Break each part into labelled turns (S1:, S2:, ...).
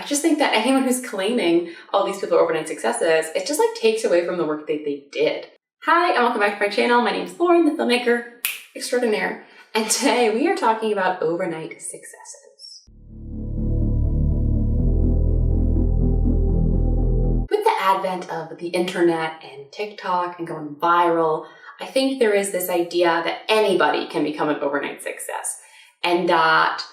S1: I just think that anyone who's claiming all these people are overnight successes, it just like takes away from the work that they did. Hi, and welcome back to my channel. My name's Lauren, the filmmaker extraordinaire. And today we are talking about overnight successes. With the advent of the internet and TikTok and going viral, I think there is this idea that anybody can become an overnight success. And that,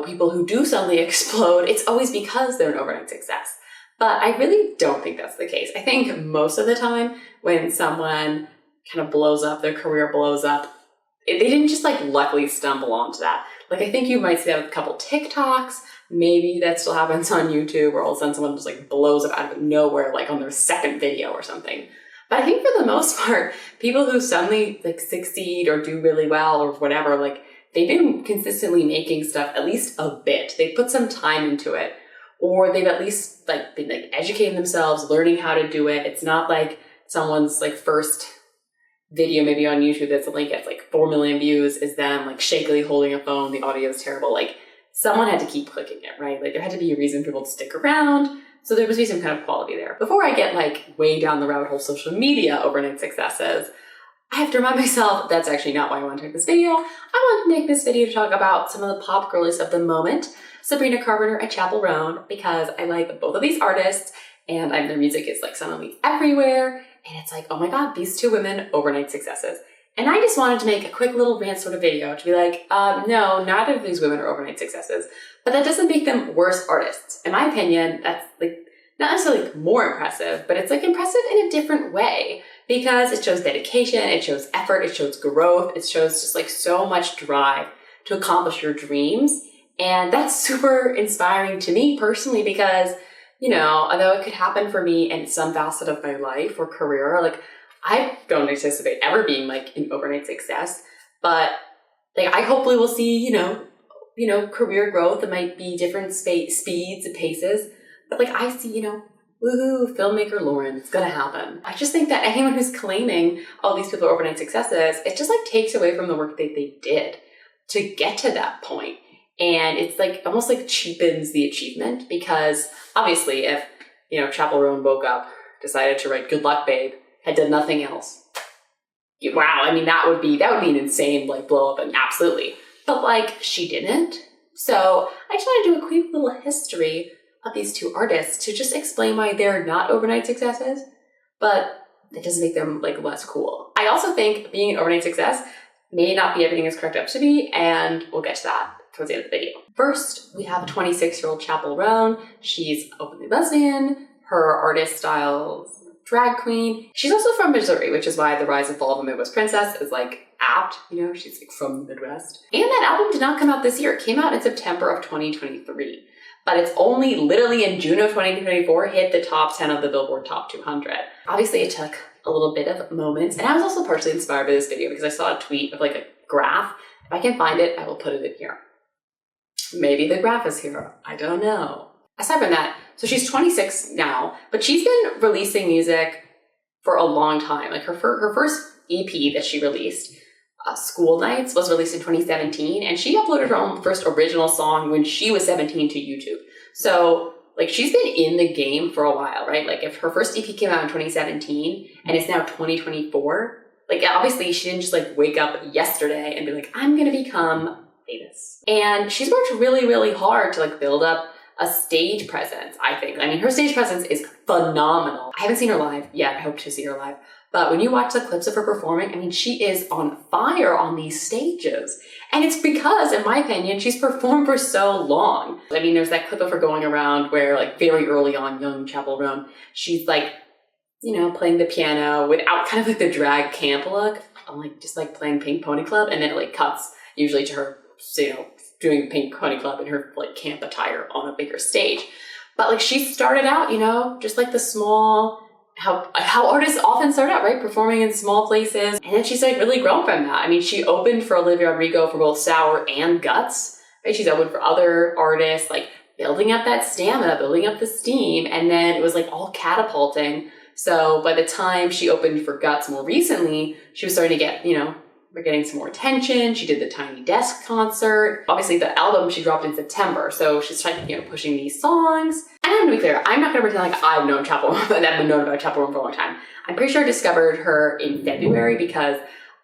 S1: people who do suddenly explode, it's always because they're an overnight success. But I really don't think that's the case. I think most of the time when someone kind of blows up, their career blows up, they didn't just like luckily stumble onto that. Like I think you might see that with a couple TikToks, maybe that still happens on YouTube where all of a sudden someone just like blows up out of nowhere, like on their second video or something. But I think for the most part, people who suddenly like succeed or do really well or whatever, like they've been consistently making stuff at least a bit. They put some time into it, or they've at least like been like educating themselves, learning how to do it. It's not like someone's like first video maybe on YouTube that suddenly gets like 4 million views is them like shakily holding a phone. The audio is terrible. Like someone had to keep clicking it, right? Like there had to be a reason for people to stick around. So there must be some kind of quality there. Before I get like way down the rabbit hole social media overnight successes, I have to remind myself that's actually not why I want to make this video. I want to make this video to talk about some of the pop girlies of the moment, Sabrina Carpenter and Chappell Roan, because I like both of these artists and their music is like suddenly everywhere. And it's like, oh my God, these two women, overnight successes. And I just wanted to make a quick little rant sort of video to be like, no, neither of these women are overnight successes, but that doesn't make them worse artists. In my opinion, that's like not necessarily like more impressive, but it's like impressive in a different way because it shows dedication, it shows effort, it shows growth, it shows just like so much drive to accomplish your dreams. And that's super inspiring to me personally because, although it could happen for me in some facet of my life or career, like I don't anticipate ever being like an overnight success, but like I hopefully will see, career growth. It might be different speeds and paces, but like I see, woohoo, filmmaker Lauren, it's gonna happen. I just think that anyone who's claiming all these people are overnight successes, it just like takes away from the work that they did to get to that point. And it's like almost like cheapens the achievement because obviously if, Chappell Roan woke up, decided to write Good Luck Babe, had done nothing else. Wow, I mean, that would be an insane like blow up and absolutely. But like she didn't. So I just want to do a quick little history of these two artists to just explain why they're not overnight successes, but that doesn't make them like less cool. I also think being an overnight success may not be everything it's cracked up to be, and we'll get to that towards the end of the video. First, we have 26-year-old Chappell Roan. She's openly lesbian. Her artist style's drag queen. She's also from Missouri, which is why the rise and fall of a Midwest princess is like apt. She's like from the Midwest. And that album did not come out this year. It came out in September of 2023. But it's only literally in June of 2024 hit the top 10 of the Billboard Top 200. Obviously, it took a little bit of moments. And I was also partially inspired by this video because I saw a tweet of like a graph. If I can find it, I will put it in here. Maybe the graph is here. I don't know. Aside from that, so she's 26 now, but she's been releasing music for a long time. Like her first EP that she released, School Nights, was released in 2017, and she uploaded her own first original song when she was 17 to YouTube. So like she's been in the game for a while, right? Like if her first EP came out in 2017 and it's now 2024, like obviously she didn't just like wake up yesterday and be like, I'm gonna become famous. And she's worked really, really hard to like build up a stage presence, I think. I mean, her stage presence is phenomenal. I haven't seen her live yet. I hope to see her live. But when you watch the clips of her performing, I mean, she is on fire on these stages. And it's because, in my opinion, she's performed for so long. I mean, there's that clip of her going around where like very early on, young Chappell Roan, she's like, playing the piano without kind of like the drag camp look. I'm like, just like playing Pink Pony Club. And then it like cuts usually to her, doing Pink Pony Club in her like camp attire on a bigger stage. But like she started out, just like the small, how artists often start out, right? Performing in small places. And then she's like really grown from that. I mean, she opened for Olivia Rodrigo for both Sour and Guts, right? She's opened for other artists, like building up that stamina, building up the steam. And then it was like all catapulting. So by the time she opened for Guts more recently, she was starting to get, we're getting some more attention. She did the Tiny Desk concert. Obviously, the album she dropped in September, so she's trying to, pushing these songs. And to be clear, I'm not going to pretend like I've known Chappell Roan and I've known about Chappell Roan for a long time. I'm pretty sure I discovered her in February because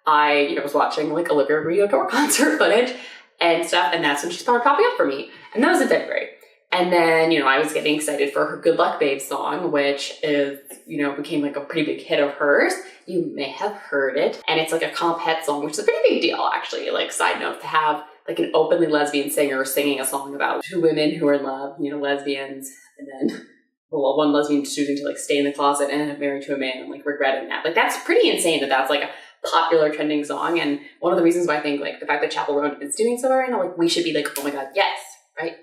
S1: I, was watching like Olivia Rodrigo tour concert footage and stuff, and that's when she started popping up for me. And that was in February. And then, I was getting excited for her Good Luck Babe song, which is, became like a pretty big hit of hers. You may have heard it. And it's like a comp het song, which is a pretty big deal, actually. Like, side note, to have like an openly lesbian singer singing a song about two women who are in love, lesbians, and then one lesbian choosing to like stay in the closet and end up married to a man and like regretting that. Like, that's pretty insane that that's like a popular trending song. And one of the reasons why I think like the fact that Chappell Roan is doing so right now, like we should be like, oh my God, yes, right?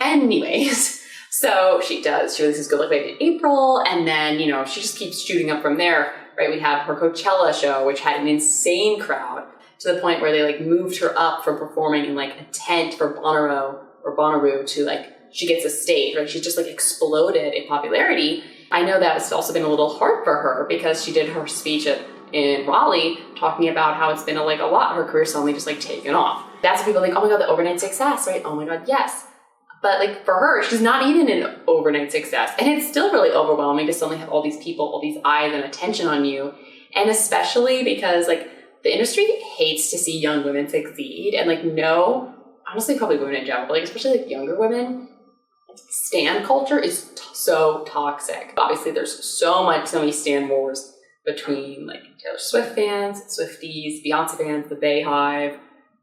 S1: Anyways, so she releases Good Luck Babe in April, and then, she just keeps shooting up from there, right? We have her Coachella show, which had an insane crowd to the point where they like moved her up from performing in like a tent for Bonnaroo to like, she gets a stage, right? She's just like exploded in popularity. I know that it's also been a little hard for her because she did her speech in Raleigh talking about how it's been a lot. Her career suddenly just like taken off. That's when people are like, oh my God, the overnight success, right? Oh my God, yes. But like for her, she's not even an overnight success. And it's still really overwhelming to suddenly have all these people, all these eyes and attention on you. And especially because like the industry hates to see young women succeed. And like honestly, probably women in general, but like especially like younger women, stan culture is so toxic. Obviously there's so many stan wars between like Taylor Swift fans, Swifties, Beyonce fans, the Bayhive,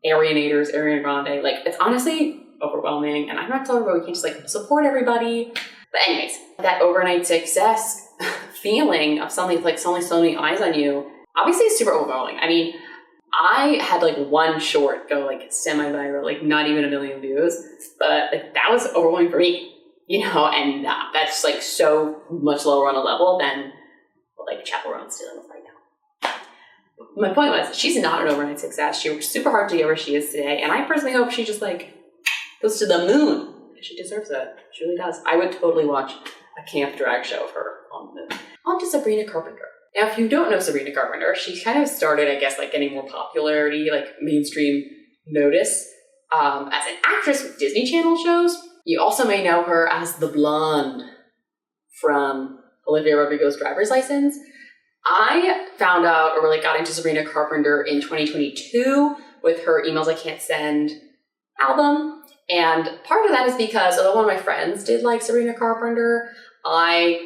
S1: Arianators, Ariana Grande. Like it's honestly overwhelming, and I'm not telling everybody we can't just like support everybody. But anyways, that overnight success feeling of suddenly so many eyes on you, obviously is super overwhelming. I mean, I had like one short go like semi-viral, like not even 1 million views, but like that was overwhelming for me, and that's like so much lower on a level than what like Chappell Roan's dealing with right now. My point was, she's not an overnight success. She worked super hard to get where she is today, and I personally hope she just like goes to the moon. She deserves it. She really does. I would totally watch a camp drag show of her on the moon. On to Sabrina Carpenter. Now, if you don't know Sabrina Carpenter, she kind of started, I guess, like getting more popularity, like mainstream notice as an actress with Disney Channel shows. You also may know her as the blonde from Olivia Rodrigo's Driver's License. I found out or really got into Sabrina Carpenter in 2022 with her Emails I Can't Send album. And part of that is because although one of my friends did like Sabrina Carpenter, I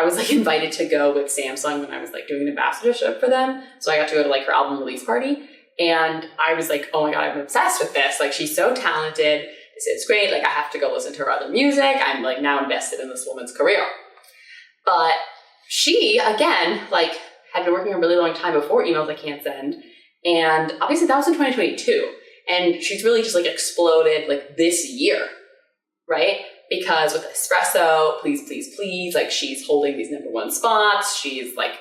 S1: was like invited to go with Samsung when I was like doing an ambassadorship for them. So I got to go to like her album release party. And I was like, oh my God, I'm obsessed with this. Like she's so talented. It's great. Like I have to go listen to her other music. I'm like now invested in this woman's career. But she, again, like had been working a really long time before Emails I Can't Send. And obviously that was in 2022. And she's really just like exploded like this year, right? Because with Espresso, Please, Please, Please, like she's holding these #1 spots. She's like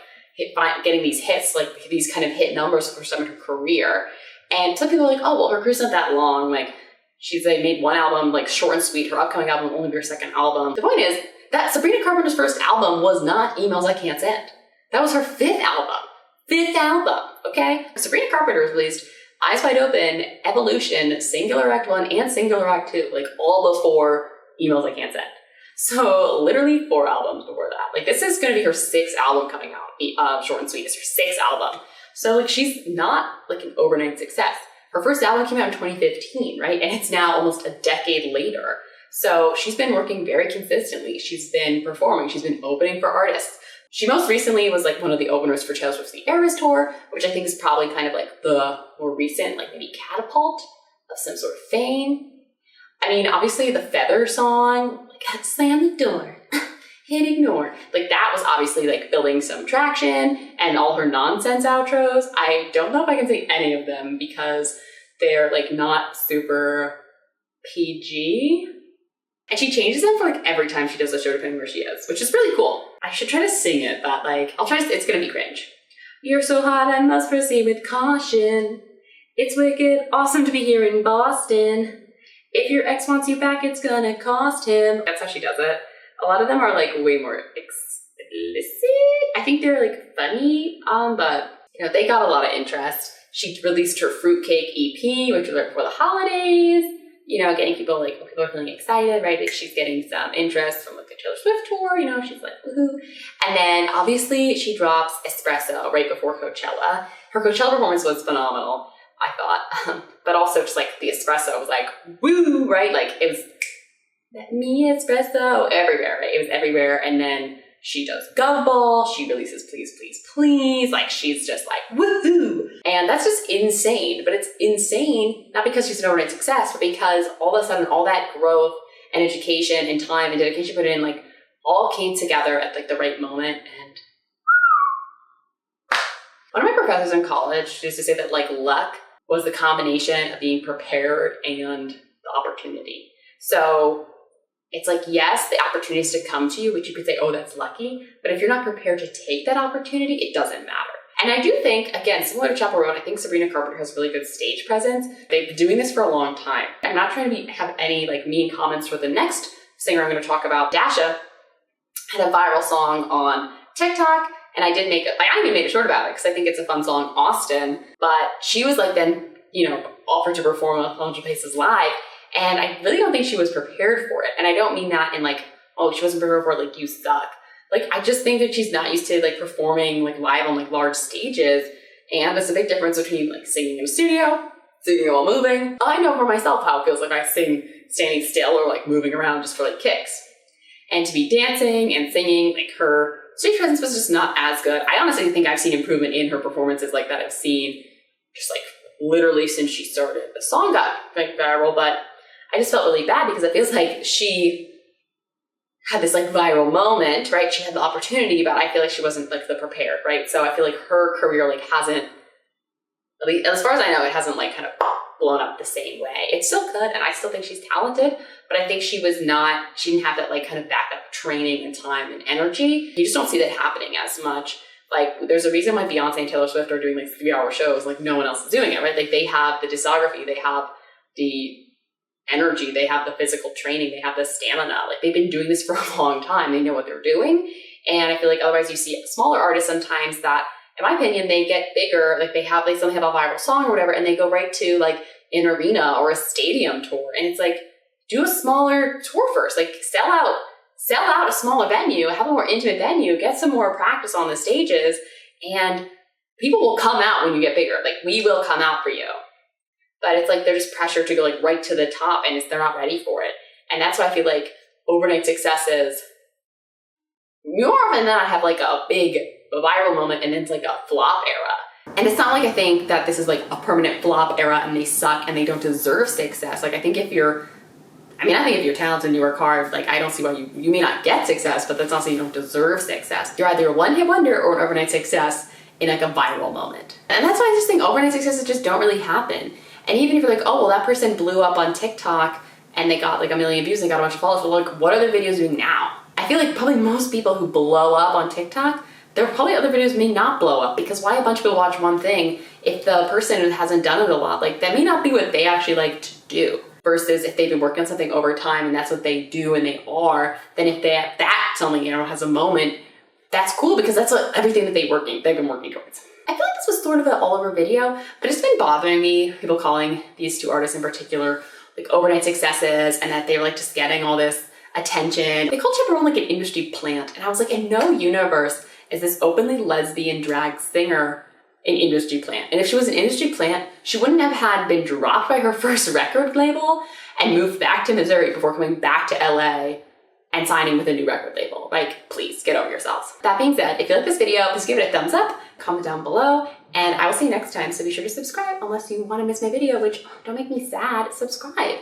S1: getting these hits, like these kind of hit numbers for some of her career. And some people are like, oh, well, her career's not that long. Like she's like made one album, like short and sweet. Her upcoming album will only be her second album. The point is that Sabrina Carpenter's first album was not Emails I Can't Send. That was her fifth album, okay? Sabrina Carpenter has released Eyes Wide Open, Evolution, Singular Act 1, and Singular Act 2, like all before Emails I Can't Send. So literally 4 albums before that. Like this is going to be her 6th album coming out. Short and Sweet is her 6th album. So like she's not like an overnight success. Her first album came out in 2015, right? And it's now almost a decade later. So she's been working very consistently. She's been performing. She's been opening for artists. She most recently was like one of the openers for Taylor Swift's The Eras Tour, which I think is probably kind of like the more recent, like maybe catapult of some sort of fame. I mean, obviously the Feather song, like slam the door, hit ignore. Like that was obviously like building some traction, and all her nonsense outros. I don't know if I can say any of them because they're like not super PG. And she changes them for like every time she does a show depending where she is, which is really cool. I should try to sing it, but like, it's gonna be cringe. You're so hot, I must proceed with caution. It's wicked, awesome to be here in Boston. If your ex wants you back, it's gonna cost him. That's how she does it. A lot of them are like way more explicit. I think they're like funny, but you know, they got a lot of interest. She released her Fruitcake EP, which was right before the holidays, you know, getting people are feeling excited, right? Like she's getting some interest from like the Taylor Swift tour, you know, she's like, woohoo. And then obviously she drops Espresso right before Coachella. Her Coachella performance was phenomenal, I thought. But also just like the Espresso was like, woo, right? Like it was that me Espresso everywhere, right? It was everywhere. And then she does Gov Ball. She releases Please, Please, Please. Like she's just like, woohoo. And that's just insane. But it's insane, not because she's an overnight success, but because all of a sudden all that growth and education and time and dedication put in, like all came together at like the right moment. And one of my professors in college used to say that like luck was the combination of being prepared and the opportunity. So it's like, yes, the opportunity is to come to you, which you could say, oh, that's lucky. But if you're not prepared to take that opportunity, it doesn't matter. And I do think, again, similar to Chappell Roan, I think Sabrina Carpenter has really good stage presence. They've been doing this for a long time. I'm not trying to have any like mean comments for the next singer I'm going to talk about. Dasha had a viral song on TikTok, and I even made a short about it because I think it's a fun song, Austin. But she was like then, you know, offered to perform on 100 Paces Live. And I really don't think she was prepared for it. And I don't mean that in like, oh, she wasn't prepared for it, like you suck. Like, I just think that she's not used to like performing like live on like large stages. And there's a big difference between like singing in a studio, singing while moving. I know for myself how it feels like I sing standing still or like moving around just for like kicks. And to be dancing and singing, like her stage presence was just not as good. I honestly think I've seen improvement in her performances like that I've seen just like literally since she started. The song got like viral, but I just felt really bad because it feels like she had this like viral moment, right? She had the opportunity, but I feel like she wasn't like the prepared, right? So I feel like her career like hasn't, at least as far as I know, it hasn't like kind of blown up the same way. It's still good, and I still think she's talented, but I think she didn't have that like kind of backup training and time and energy. You just don't see that happening as much. Like there's a reason why Beyonce and Taylor Swift are doing like 3-hour shows, like no one else is doing it, right? Like they have the discography, they have the energy, they have the physical training, they have the stamina. Like they've been doing this for a long time. They know what they're doing. And I feel like otherwise you see smaller artists sometimes that, in my opinion, they get bigger, like they suddenly have a viral song or whatever, and they go right to like an arena or a stadium tour. And it's like, do a smaller tour first, like sell out a smaller venue, have a more intimate venue, get some more practice on the stages, and people will come out when you get bigger. Like we will come out for you. But it's like they're just pressured to go like right to the top, and they're not ready for it. And that's why I feel like overnight successes, more often than not, have like a big viral moment and then it's like a flop era. And it's not like I think that this is like a permanent flop era and they suck and they don't deserve success. Like I think if you're talented and you work hard, like I don't see why you may not get success, but that's not saying you don't deserve success. You're either a one-hit wonder or an overnight success in like a viral moment. And that's why I just think overnight successes just don't really happen. And even if you're like, oh, well, that person blew up on TikTok and they got like 1 million views and they got a bunch of followers, well, like, what are the videos doing now? I feel like probably most people who blow up on TikTok, their probably other videos may not blow up, because why a bunch of people watch one thing if the person hasn't done it a lot? Like that may not be what they actually like to do. Versus if they've been working on something over time and that's what they do and they are, then if that suddenly, has a moment, that's cool because that's what everything that they've been working towards. I feel like this was sort of an all-over video, but it's been bothering me, people calling these two artists in particular like overnight successes and that they were like just getting all this attention. They called Chappell Roan like an industry plant, and I was like, in no universe is this openly lesbian drag singer an industry plant. And if she was an industry plant, she wouldn't have been dropped by her first record label and moved back to Missouri before coming back to LA and signing with a new record label. Like, please get over yourselves. That being said, if you like this video, please give it a thumbs up, comment down below, and I will see you next time. So be sure to subscribe unless you want to miss my video, which don't make me sad, subscribe.